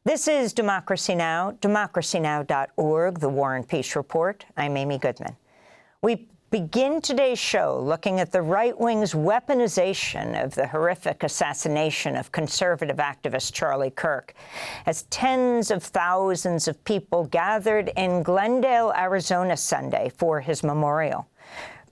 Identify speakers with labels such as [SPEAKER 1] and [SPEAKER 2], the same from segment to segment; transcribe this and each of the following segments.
[SPEAKER 1] This is Democracy Now!, democracynow.org, the War and Peace Report. I'm Amy Goodman. We begin today's show looking at the right-wing's weaponization of the horrific assassination of conservative activist Charlie Kirk, as tens of thousands of people gathered in Glendale, Arizona Sunday for his memorial.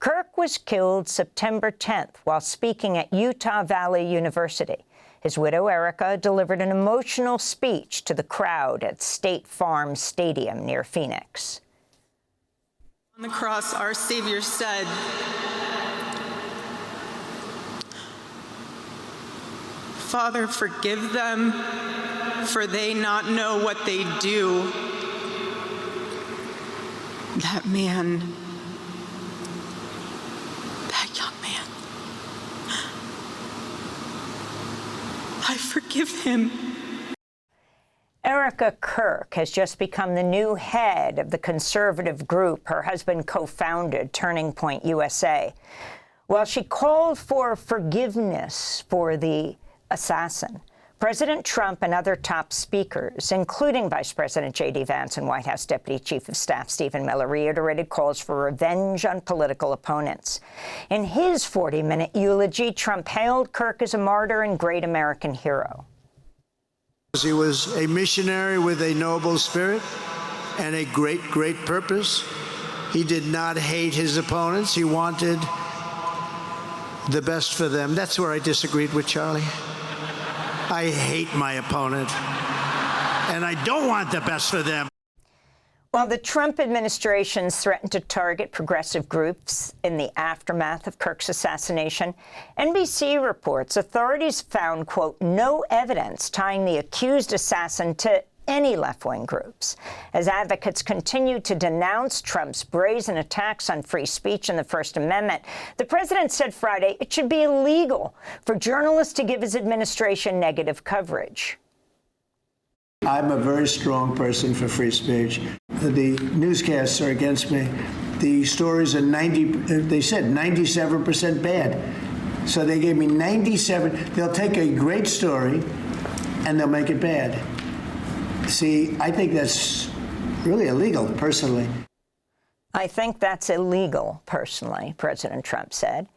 [SPEAKER 1] Kirk was killed September 10th while speaking at Utah Valley University. His widow, Erika, delivered an emotional speech to the crowd at State Farm Stadium near Phoenix.
[SPEAKER 2] On the cross, our Savior said, "Father, forgive them, for they not know what they do." That man, that young man, I forgive him.
[SPEAKER 1] Erika Kirk has just become the new head of the conservative group her husband co-founded, Turning Point USA. While she called for forgiveness for the assassin, President Trump and other top speakers, including Vice President J.D. Vance and White House Deputy Chief of Staff Stephen Miller, reiterated calls for revenge on political opponents. In his 40-minute eulogy, Trump hailed Kirk as a martyr and great American hero.
[SPEAKER 3] He was a missionary with a noble spirit and a great, great purpose. He did not hate his opponents. He wanted the best for them. That's where I disagreed with Charlie. I hate my opponent, and I don't want the best for them.
[SPEAKER 1] While the Trump administration's threatened to target progressive groups in the aftermath of Kirk's assassination, NBC reports authorities found, quote, no evidence tying the accused assassin to any left-wing groups. As advocates continue to denounce Trump's brazen attacks on free speech and the First Amendment, the president said Friday it should be illegal for journalists to give his administration negative coverage.
[SPEAKER 4] I'm a very strong person for free speech. The newscasts are against me. The stories are they said 97% bad. So they gave me 97. They'll take a great story and they'll make it bad. See, I think that's really illegal, personally.
[SPEAKER 1] I think that's illegal, personally, President Trump said.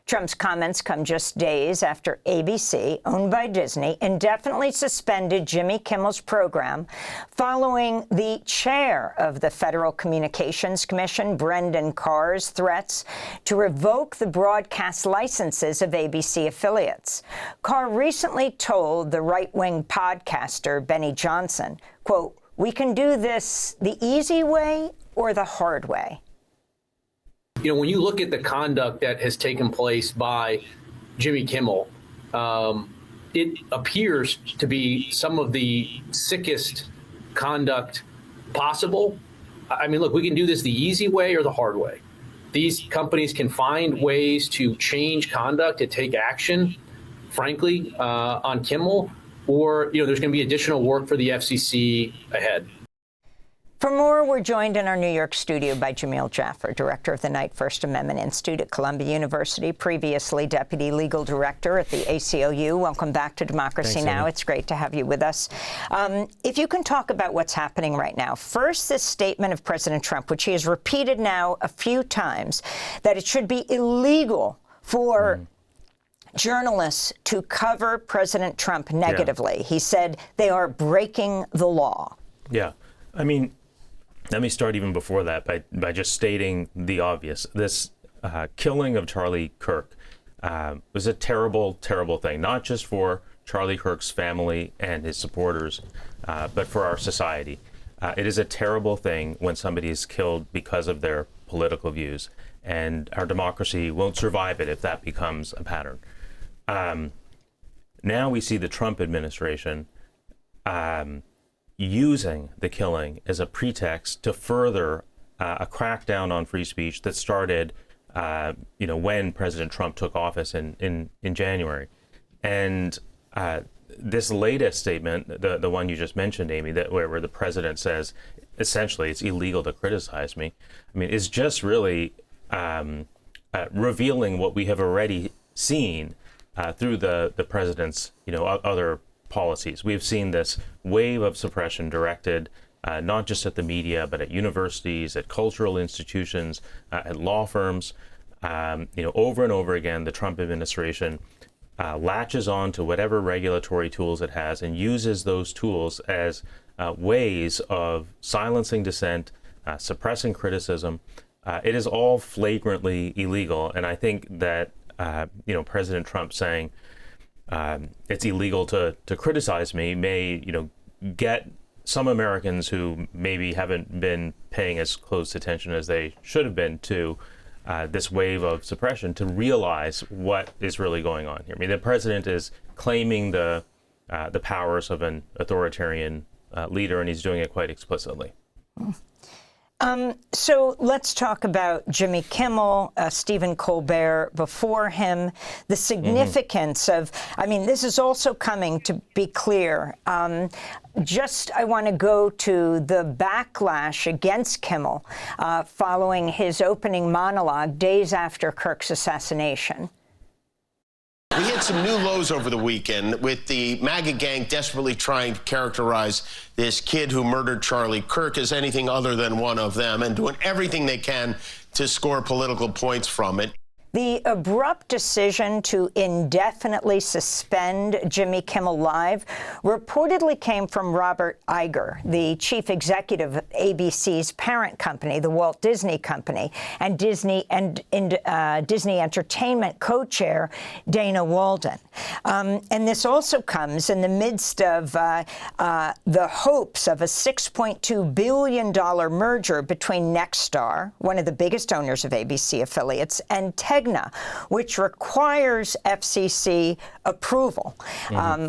[SPEAKER 1] Trump's comments come just days after ABC, owned by Disney, indefinitely suspended Jimmy Kimmel's program following the chair of the Federal Communications Commission, Brendan Carr's threats to revoke the broadcast licenses of ABC affiliates. Carr recently told the right-wing podcaster Benny Johnson, quote, "We can do this the easy way or the hard way."
[SPEAKER 5] You know, when you look at the conduct that has taken place by Jimmy Kimmel, it appears to be some of the sickest conduct possible. I mean, look, we can do this the easy way or the hard way. These companies can find ways to change conduct, to take action, frankly, on Kimmel, or, you know, there's going to be additional work for the FCC ahead.
[SPEAKER 1] For more, we're joined in our New York studio by Jameel Jaffer, director of the Knight First Amendment Institute at Columbia University, previously deputy legal director at the ACLU. Welcome back to Democracy Now! It's great to have you with us. If you can talk about what's happening right now. First, this statement of President Trump, which he has repeated now a few times, that it should be illegal for journalists to cover President Trump negatively. Yeah. He said they are breaking the law.
[SPEAKER 6] Yeah. I mean, let me start even before that by just stating the obvious. This killing of Charlie Kirk was a terrible, terrible thing, not just for Charlie Kirk's family and his supporters, but for our society. It is a terrible thing when somebody is killed because of their political views, and our democracy won't survive it if that becomes a pattern. Now we see the Trump administration using the killing as a pretext to further a crackdown on free speech that started, when President Trump took office in January. And this latest statement, the one you just mentioned, Amy, that where the president says, essentially, it's illegal to criticize me, I mean, is just really revealing what we have already seen through the president's, other policies. We have seen this wave of suppression directed not just at the media, but at universities, at cultural institutions, at law firms. Over and over again, the Trump administration latches on to whatever regulatory tools it has and uses those tools as ways of silencing dissent, suppressing criticism. It is all flagrantly illegal, and I think that President Trump saying it's illegal to criticize me may get some Americans who maybe haven't been paying as close attention as they should have been to this wave of suppression to realize what is really going on here. I mean, the president is claiming the powers of an authoritarian leader, and he's doing it quite explicitly.
[SPEAKER 1] So let's talk about Jimmy Kimmel, Stephen Colbert before him, the significance of, this is also coming, to be clear. I want to go to the backlash against Kimmel following his opening monologue days after Kirk's assassination.
[SPEAKER 7] We hit some new lows over the weekend with the MAGA gang desperately trying to characterize this kid who murdered Charlie Kirk as anything other than one of them and doing everything they can to score political points from it.
[SPEAKER 1] The abrupt decision to indefinitely suspend Jimmy Kimmel Live reportedly came from Robert Iger, the chief executive of ABC's parent company, the Walt Disney Company, and Disney Entertainment co-chair Dana Walden. And this also comes in the midst of the hopes of a $6.2 billion merger between Nexstar, one of the biggest owners of ABC affiliates, and Tegna, which requires FCC approval,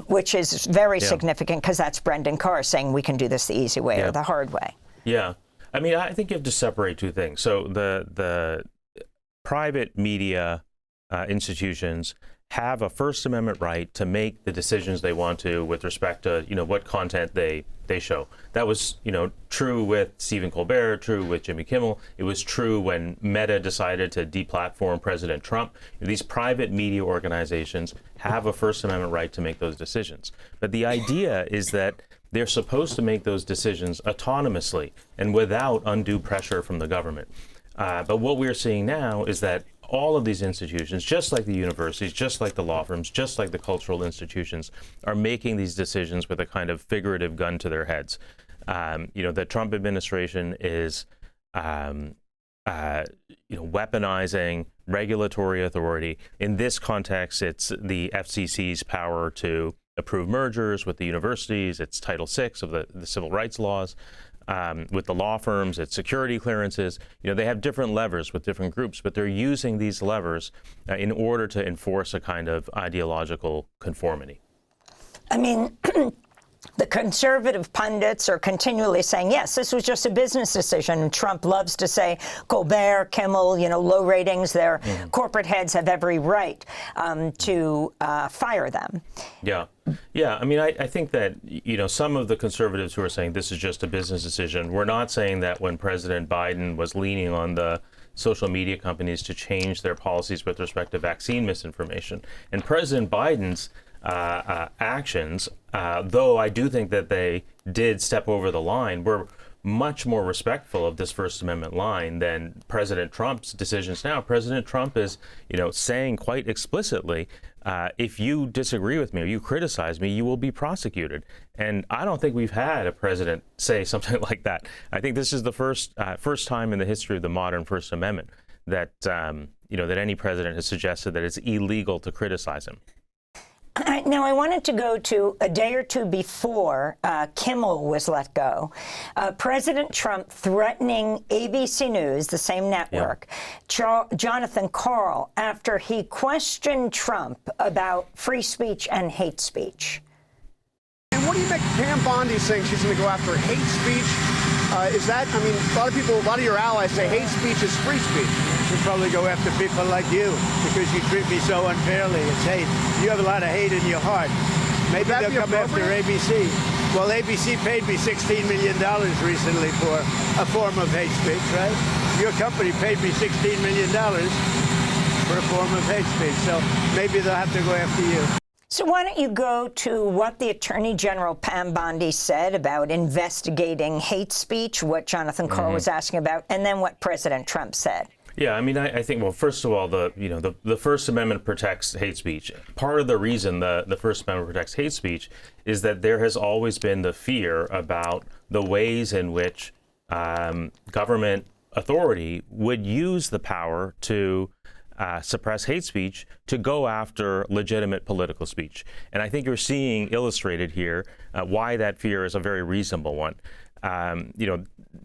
[SPEAKER 1] which is very significant because that's Brendan Carr saying we can do this the easy way or the hard way.
[SPEAKER 6] Yeah. I think you have to separate two things. So the private media institutions have a First Amendment right to make the decisions they want to with respect to, what content they show. That was, true with Stephen Colbert, true with Jimmy Kimmel. It was true when Meta decided to deplatform President Trump. These private media organizations have a First Amendment right to make those decisions. But the idea is that they're supposed to make those decisions autonomously and without undue pressure from the government. But what we're seeing now is that all of these institutions, just like the universities, just like the law firms, just like the cultural institutions, are making these decisions with a kind of figurative gun to their heads. The Trump administration is, weaponizing regulatory authority. In this context, it's the FCC's power to approve mergers with the universities. It's Title VI of the civil rights laws. With the law firms, it's security clearances. They have different levers with different groups, but they're using these levers in order to enforce a kind of ideological conformity.
[SPEAKER 1] The conservative pundits are continually saying, yes, this was just a business decision. Trump loves to say Colbert, Kimmel, low ratings, their corporate heads have every right to fire them.
[SPEAKER 6] Yeah. I think that, some of the conservatives who are saying this is just a business decision, we're not saying that when President Biden was leaning on the social media companies to change their policies with respect to vaccine misinformation. And President Biden's actions, though I do think that they did step over the line, were much more respectful of this First Amendment line than President Trump's decisions now. President Trump is, saying quite explicitly, if you disagree with me or you criticize me, you will be prosecuted. And I don't think we've had a president say something like that. I think this is the first time in the history of the modern First Amendment that, that any president has suggested that it's illegal to criticize him.
[SPEAKER 1] Now, I wanted to go to a day or two before Kimmel was let go. President Trump threatening ABC News, the same network, Jonathan Karl, after he questioned Trump about free speech and hate speech.
[SPEAKER 8] And what do you make of Pam Bondi saying she's going to go after hate speech? Is that, a lot of your allies say hate speech is free speech.
[SPEAKER 3] Should probably go after people like you because you treat me so unfairly. It's hate. You have a lot of hate in your heart. Maybe they'll come after ABC. Well, ABC paid me $16 million recently for a form of hate speech, right? Your company paid me $16 million for a form of hate speech. So maybe they'll have to go after you.
[SPEAKER 1] So why don't you go to what the Attorney General Pam Bondi said about investigating hate speech, what Jonathan Karl was asking about, and then what President Trump said.
[SPEAKER 6] Yeah, I mean, I think, well, first of all, the First Amendment protects hate speech. Part of the reason the First Amendment protects hate speech is that there has always been the fear about the ways in which government authority would use the power to suppress hate speech to go after legitimate political speech. And I think you're seeing illustrated here why that fear is a very reasonable one.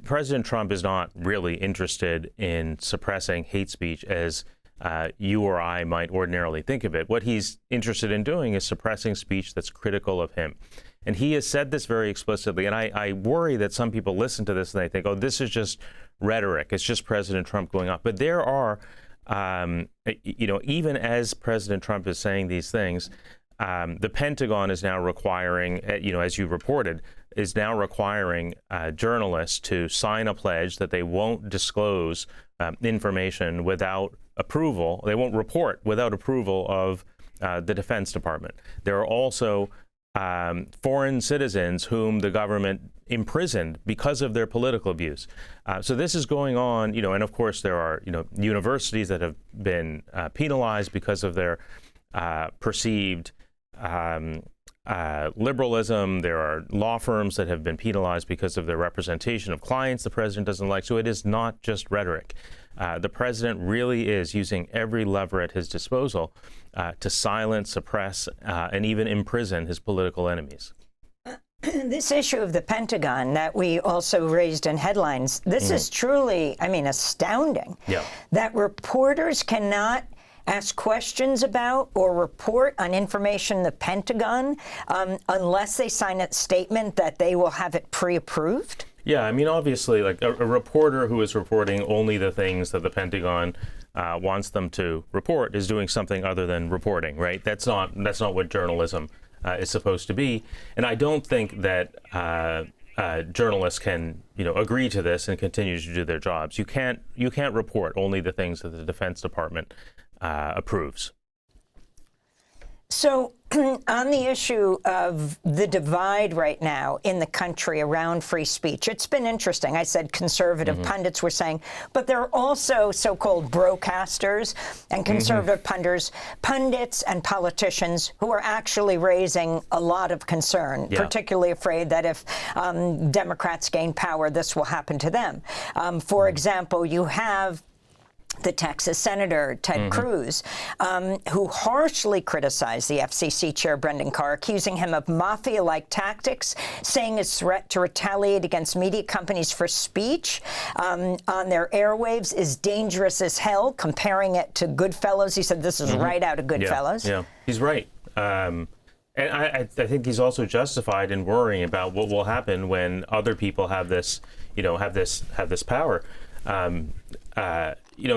[SPEAKER 6] President Trump is not really interested in suppressing hate speech as you or I might ordinarily think of it. What he's interested in doing is suppressing speech that's critical of him. And he has said this very explicitly. And I worry that some people listen to this and they think, oh, this is just rhetoric. It's just President Trump going off. But there are, even as President Trump is saying these things, the Pentagon is now requiring, as you reported, is now requiring journalists to sign a pledge that they won't disclose information without approval. They won't report without approval of the Defense Department. There are also foreign citizens whom the government imprisoned because of their political views. So this is going on, and of course there are, universities that have been penalized because of their perceived liberalism. There are law firms that have been penalized because of their representation of clients the president doesn't like. So it is not just rhetoric. The president really is using every lever at his disposal to silence, suppress, and even imprison his political enemies.
[SPEAKER 1] This issue of the Pentagon that we also raised in headlines, this is truly, astounding.
[SPEAKER 6] Yeah.
[SPEAKER 1] That reporters cannot ask questions about or report on information in the Pentagon unless they sign a statement that they will have it pre-approved?
[SPEAKER 6] Yeah, obviously, like a reporter who is reporting only the things that the Pentagon wants them to report is doing something other than reporting, right? That's not what journalism is supposed to be. And I don't think that journalists can, agree to this and continue to do their jobs. You can't report only the things that the Defense Department approves.
[SPEAKER 1] So on the issue of the divide right now in the country around free speech, it's been interesting. I said conservative pundits were saying, but there are also so-called broadcasters and conservative pundits and politicians who are actually raising a lot of concern, particularly afraid that if Democrats gain power, this will happen to them. For example, you have the Texas Senator, Ted Cruz, who harshly criticized the FCC chair, Brendan Carr, accusing him of mafia-like tactics, saying his threat to retaliate against media companies for speech on their airwaves is dangerous as hell, comparing it to Goodfellas. He said this is right out of Goodfellas.
[SPEAKER 6] Yeah, he's right. And I think he's also justified in worrying about what will happen when other people have this, have this power.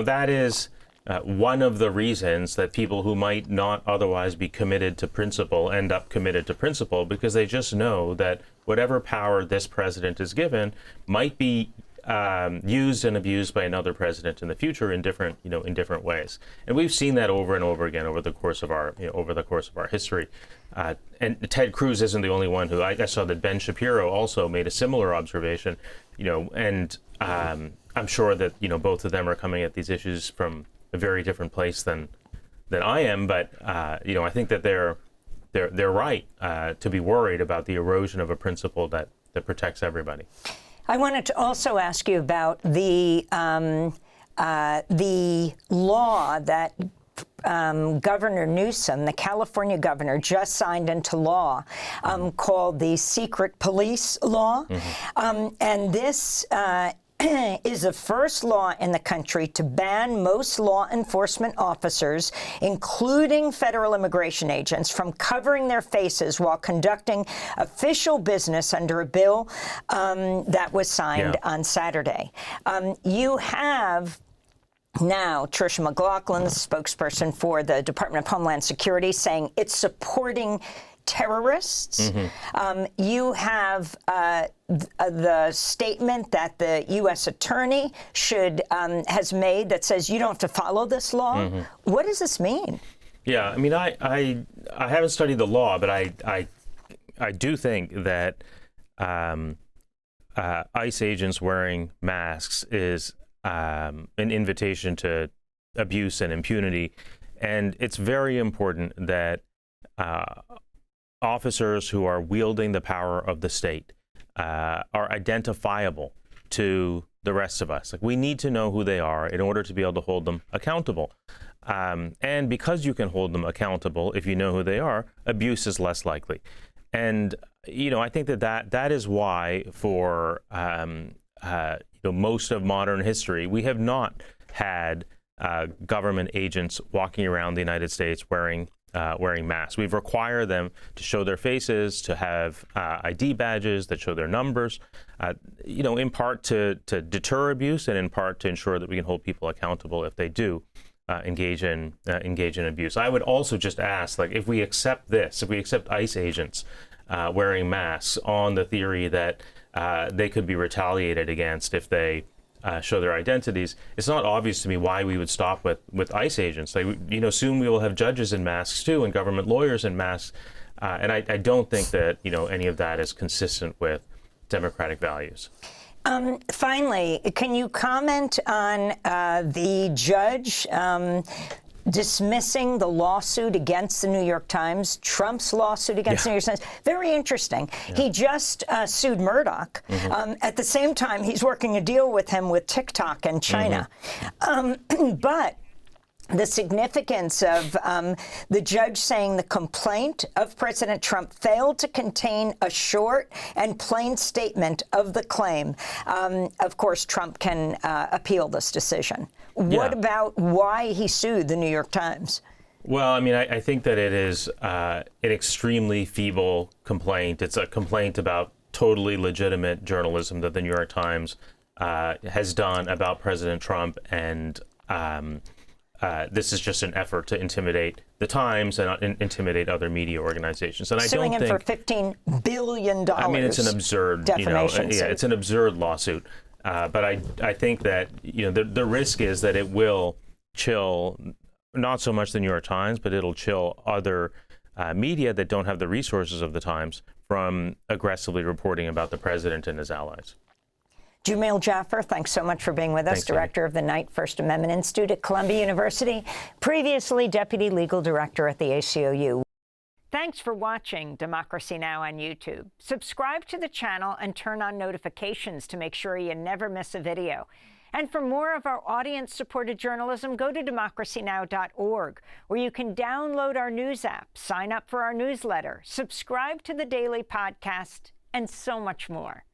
[SPEAKER 6] That is one of the reasons that people who might not otherwise be committed to principle end up committed to principle, because they just know that whatever power this president is given might be used and abused by another president in the future in different ways. And we've seen that over and over again over the course of our history. And Ted Cruz isn't the only one who I saw that Ben Shapiro also made a similar observation, and I'm sure that both of them are coming at these issues from a very different place than I am, but I think that they're right to be worried about the erosion of a principle that protects everybody.
[SPEAKER 1] I wanted to also ask you about the law that Governor Newsom, the California governor, just signed into law called the Secret Police Law. And this is the first law in the country to ban most law enforcement officers, including federal immigration agents, from covering their faces while conducting official business under a bill that was signed on Saturday. You have now Tricia McLaughlin, the spokesperson for the Department of Homeland Security, saying it's supporting terrorists. You have the statement that the U.S. attorney has made that says you don't have to follow this law. What does this mean?
[SPEAKER 6] Yeah, I mean, I haven't studied the law, but I do think that ICE agents wearing masks is an invitation to abuse and impunity, and it's very important that officers who are wielding the power of the state are identifiable to the rest of us. Like, we need to know who they are in order to be able to hold them accountable. And because you can hold them accountable, if you know who they are, abuse is less likely. And I think that is why for most of modern history, we have not had government agents walking around the United States wearing masks. We've required them to show their faces, to have ID badges that show their numbers, in part to deter abuse, and in part to ensure that we can hold people accountable if they do engage in abuse. I would also just ask, like, if we accept ICE agents wearing masks on the theory that they could be retaliated against if they show their identities, it's not obvious to me why we would stop with ICE agents. Like, soon we will have judges in masks too, and government lawyers in masks, and I don't think that any of that is consistent with democratic values.
[SPEAKER 1] Finally, can you comment on the judge dismissing the lawsuit against the New York Times, Trump's lawsuit against the New York Times? Very interesting. Yeah. He just sued Murdoch. At the same time, he's working a deal with him with TikTok and China. But the significance of the judge saying the complaint of President Trump failed to contain a short and plain statement of the claim. Of course, Trump can appeal this decision. Yeah. What about why he sued the New York Times?
[SPEAKER 6] Well, I mean, I think that it is an extremely feeble complaint. It's a complaint about totally legitimate journalism that the New York Times has done about President Trump, and this is just an effort to intimidate the Times and intimidate other media organizations. And
[SPEAKER 1] suing him for $15 billion.
[SPEAKER 6] I mean, it's an absurd
[SPEAKER 1] defamation suit.
[SPEAKER 6] It's an absurd lawsuit. But I think that the risk is that it will chill not so much the New York Times, but it'll chill other media that don't have the resources of the Times from aggressively reporting about the president and his allies.
[SPEAKER 1] Jameel Jaffer, thanks so much for being with us.
[SPEAKER 6] Thanks,
[SPEAKER 1] Director of the Knight First Amendment Institute at Columbia University, previously Deputy Legal Director at the ACLU. Thanks for watching Democracy Now! On YouTube. Subscribe to the channel and turn on notifications to make sure you never miss a video. And for more of our audience-supported journalism, go to democracynow.org, where you can download our news app, sign up for our newsletter, subscribe to the daily podcast, and so much more.